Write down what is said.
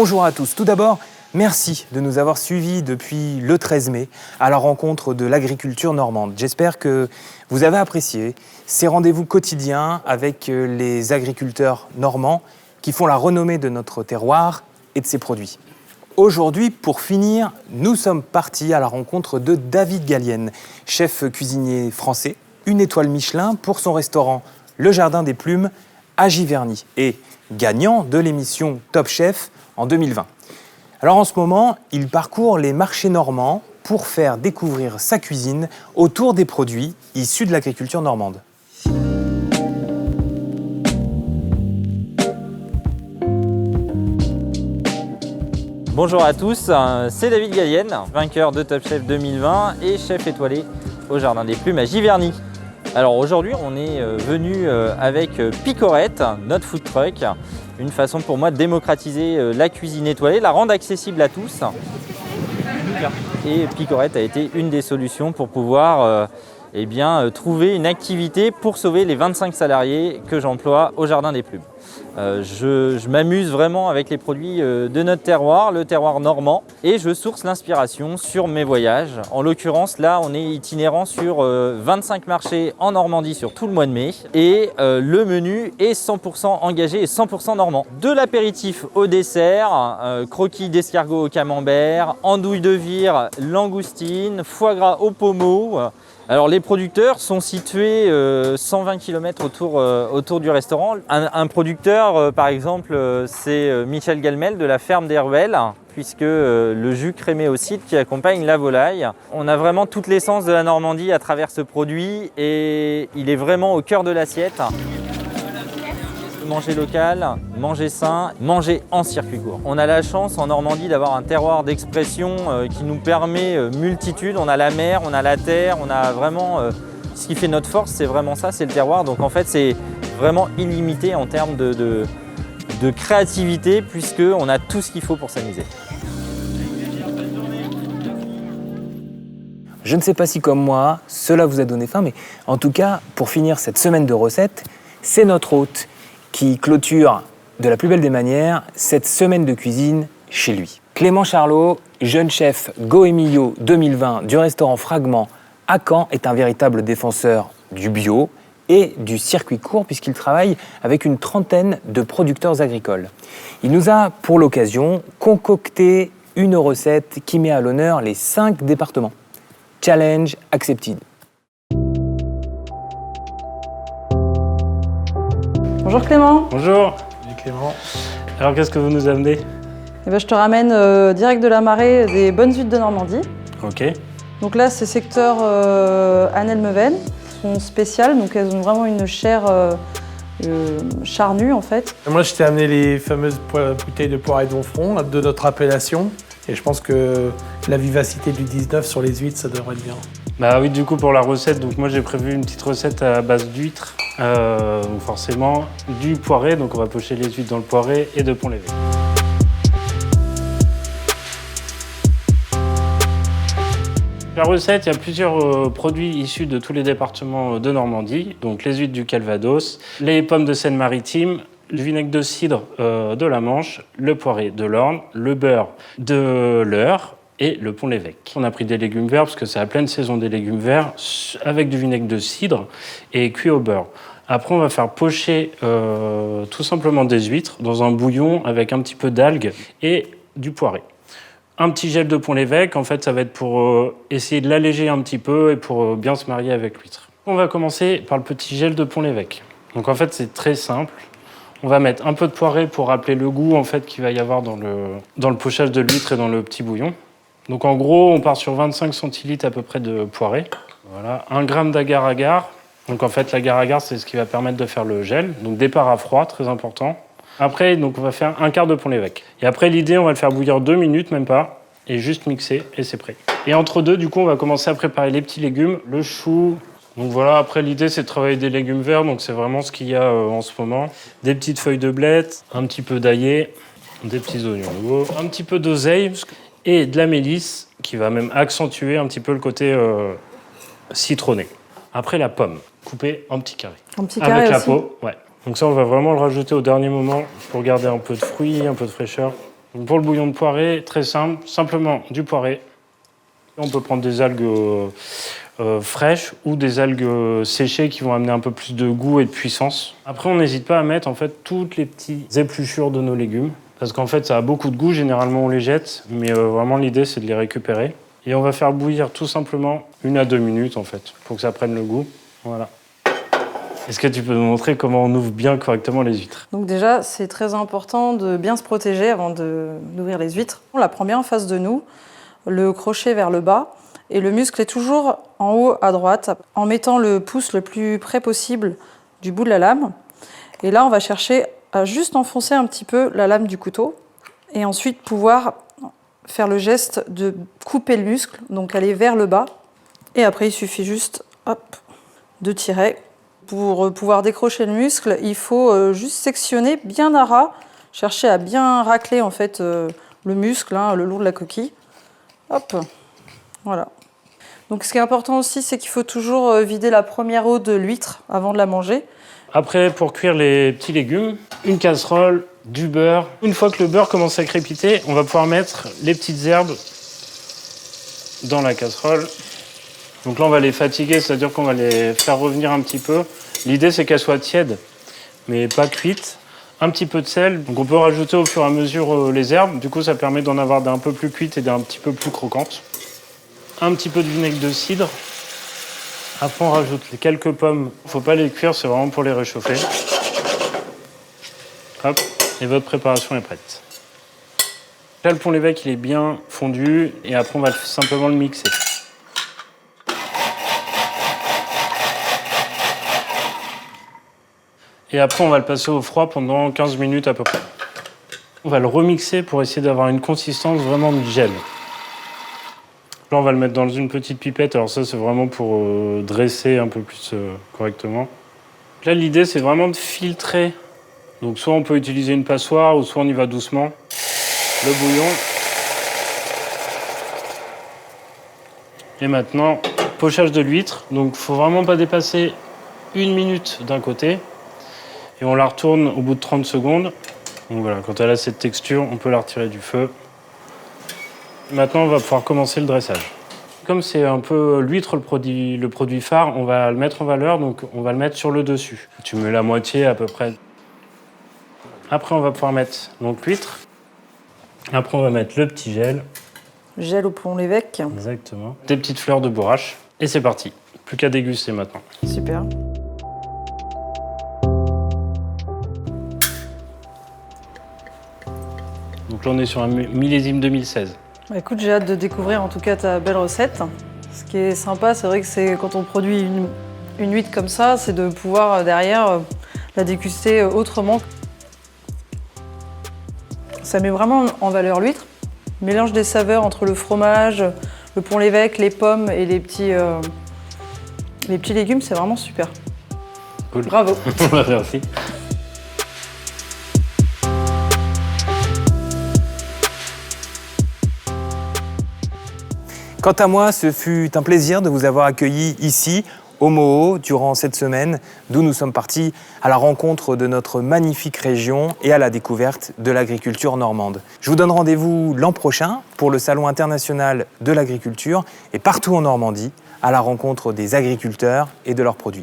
Bonjour à tous. Tout d'abord, merci de nous avoir suivis depuis le 13 mai à la rencontre de l'agriculture normande. J'espère que vous avez apprécié ces rendez-vous quotidiens avec les agriculteurs normands qui font la renommée de notre terroir et de ses produits. Aujourd'hui, pour finir, nous sommes partis à la rencontre de David Gallienne, chef cuisinier français, une étoile Michelin pour son restaurant Le Jardin des Plumes à Giverny et gagnant de l'émission Top Chef en 2020. Alors en ce moment, il parcourt les marchés normands pour faire découvrir sa cuisine autour des produits issus de l'agriculture normande. Bonjour à tous, c'est David Gallienne, vainqueur de Top Chef 2020 et chef étoilé au Jardin des Plumes à Giverny. Alors aujourd'hui, on est venu avec Picorette, notre food truck, une façon pour moi de démocratiser la cuisine étoilée, la rendre accessible à tous. Et Picorette a été une des solutions pour pouvoir trouver une activité pour sauver les 25 salariés que j'emploie au Jardin des Plumes. Je m'amuse vraiment avec les produits de notre terroir, le terroir normand, et je source l'inspiration sur mes voyages. En l'occurrence, là, on est itinérant sur 25 marchés en Normandie sur tout le mois de mai, et le menu est 100% engagé et 100% normand. De l'apéritif au dessert, croquis d'escargot au camembert, andouille de vire, langoustine, foie gras au pommeau. Alors les producteurs sont situés 120 km autour du restaurant. Un producteur, par exemple, c'est Michel Galmel de la ferme des Ruelles, puisque le jus crémé au cidre qui accompagne la volaille. On a vraiment toute l'essence de la Normandie à travers ce produit et il est vraiment au cœur de l'assiette. Manger local, manger sain, manger en circuit court. On a la chance en Normandie d'avoir un terroir d'expression qui nous permet multitude. On a la mer, on a la terre, on a vraiment... ce qui fait notre force, c'est vraiment ça, c'est le terroir. Donc en fait, c'est vraiment illimité en termes de créativité puisqu'on a tout ce qu'il faut pour s'amuser. Je ne sais pas si comme moi, cela vous a donné faim, mais en tout cas, pour finir cette semaine de recettes, c'est notre hôte qui clôture de la plus belle des manières cette semaine de cuisine chez lui. Clément Charlot, jeune chef Go Emilio 2020 du restaurant Fragment à Caen, est un véritable défenseur du bio et du circuit court puisqu'il travaille avec une trentaine de producteurs agricoles. Il nous a, pour l'occasion, concocté une recette qui met à l'honneur les 5 départements. Challenge accepted. Bonjour Clément. Bonjour. Salut Clément. Alors qu'est-ce que vous nous amenez ? Je te ramène direct de la Marée des bonnes huîtres de Normandie. Ok. Donc là, c'est secteur Annelles-Meuven. Elles sont spéciales, donc elles ont vraiment une chair charnue en fait. Moi, je t'ai amené les fameuses bouteilles de poirée d'Onfront de notre appellation. Et je pense que la vivacité du 19 sur les huîtres, ça devrait être bien. Bah oui, du coup, pour la recette, donc moi j'ai prévu une petite recette à base d'huîtres. Donc forcément, du poiré, donc on va pocher les huîtres dans le poiré et de pont-l'évêque. La recette, il y a plusieurs produits issus de tous les départements de Normandie. Donc les huîtres du Calvados, les pommes de Seine-Maritime, le vinaigre de cidre de la Manche, le poiré de l'Orne, le beurre de l'Eure et le pont-l'évêque. On a pris des légumes verts parce que c'est la pleine saison des légumes verts avec du vinaigre de cidre et cuit au beurre. Après, on va faire pocher tout simplement des huîtres dans un bouillon avec un petit peu d'algues et du poiré. Un petit gel de pont-l'évêque, en fait, ça va être pour essayer de l'alléger un petit peu et pour bien se marier avec l'huître. On va commencer par le petit gel de pont-l'évêque. Donc en fait, c'est très simple. On va mettre un peu de poiré pour rappeler le goût en fait, qu'il va y avoir dans le pochage de l'huître et dans le petit bouillon. Donc en gros, on part sur 25 centilitres à peu près de poiré. Voilà, 1 gramme d'agar-agar. Donc en fait, l'agar-agar, c'est ce qui va permettre de faire le gel. Donc départ à froid, très important. Après, donc, on va faire un quart de pont-l'évêque. Et après, l'idée, on va le faire bouillir 2 minutes, même pas, et juste mixer, et c'est prêt. Et entre deux, du coup, on va commencer à préparer les petits légumes, le chou. Donc voilà, après, l'idée, c'est de travailler des légumes verts, donc c'est vraiment ce qu'il y a en ce moment. Des petites feuilles de blette, un petit peu d'ail, des petits oignons, un petit peu d'oseille, et de la mélisse, qui va même accentuer un petit peu le côté citronné. Après, la pomme, coupée en petits carrés. En petits carrés avec la aussi. peau, ouais. Donc ça, on va vraiment le rajouter au dernier moment pour garder un peu de fruits, un peu de fraîcheur. Donc pour le bouillon de poirée, très simple, simplement du poiré. On peut prendre des algues fraîches ou des algues séchées qui vont amener un peu plus de goût et de puissance. Après, on n'hésite pas à mettre en fait toutes les petites épluchures de nos légumes parce qu'en fait, ça a beaucoup de goût. Généralement, on les jette, mais vraiment l'idée, c'est de les récupérer. Et on va faire bouillir tout simplement 1 à 2 minutes en fait pour que ça prenne le goût. Voilà. Est-ce que tu peux nous montrer comment on ouvre bien correctement les huîtres? Donc déjà, c'est très important de bien se protéger avant d'ouvrir les huîtres. On la prend bien en face de nous, le crochet vers le bas, et le muscle est toujours en haut à droite, en mettant le pouce le plus près possible du bout de la lame. Et là, on va chercher à juste enfoncer un petit peu la lame du couteau, et ensuite pouvoir faire le geste de couper le muscle, donc aller vers le bas. Et après, il suffit juste hop, de tirer. Pour pouvoir décrocher le muscle, il faut juste sectionner bien à ras, chercher à bien racler en fait le muscle, le long de la coquille. Hop, voilà. Donc ce qui est important aussi, c'est qu'il faut toujours vider la première eau de l'huître avant de la manger. Après, pour cuire les petits légumes, une casserole, du beurre. Une fois que le beurre commence à crépiter, on va pouvoir mettre les petites herbes dans la casserole. Donc là, on va les fatiguer, c'est-à-dire qu'on va les faire revenir un petit peu. L'idée, c'est qu'elles soient tièdes, mais pas cuites. Un petit peu de sel. Donc on peut rajouter au fur et à mesure les herbes. Du coup, ça permet d'en avoir d'un peu plus cuites et d'un petit peu plus croquantes. Un petit peu de vinaigre de cidre. Après, on rajoute les quelques pommes. Il ne faut pas les cuire, c'est vraiment pour les réchauffer. Hop, et votre préparation est prête. Là, le pont-l'évêque, il est bien fondu. Et après, on va simplement le mixer. Et après, on va le passer au froid pendant 15 minutes à peu près. On va le remixer pour essayer d'avoir une consistance vraiment de gel. Là, on va le mettre dans une petite pipette. Alors ça, c'est vraiment pour dresser un peu plus correctement. Là, l'idée, c'est vraiment de filtrer. Donc soit on peut utiliser une passoire, ou soit on y va doucement. Le bouillon. Et maintenant, pochage de l'huître. Donc, il ne faut vraiment pas dépasser 1 minute d'un côté. Et on la retourne au bout de 30 secondes. Donc voilà, quand elle a cette texture, on peut la retirer du feu. Maintenant, on va pouvoir commencer le dressage. Comme c'est un peu l'huître le produit phare, on va le mettre en valeur, donc on va le mettre sur le dessus. Tu mets la moitié à peu près. Après, on va pouvoir mettre donc l'huître. Après, on va mettre le petit gel. Gel au pont-l'évêque. Exactement. Des petites fleurs de bourrache. Et c'est parti. Plus qu'à déguster maintenant. Super. Donc là, on est sur un millésime 2016. Bah, écoute, j'ai hâte de découvrir en tout cas ta belle recette. Ce qui est sympa, c'est vrai que c'est quand on produit une huître comme ça, c'est de pouvoir derrière la déguster autrement. Ça met vraiment en valeur l'huître. Mélange des saveurs entre le fromage, le pont-l'évêque, les pommes et les petits légumes, c'est vraiment super. Cool. Bravo. Merci. Quant à moi, ce fut un plaisir de vous avoir accueilli ici, au Moho, durant cette semaine, d'où nous sommes partis à la rencontre de notre magnifique région et à la découverte de l'agriculture normande. Je vous donne rendez-vous l'an prochain pour le Salon international de l'agriculture et partout en Normandie, à la rencontre des agriculteurs et de leurs produits.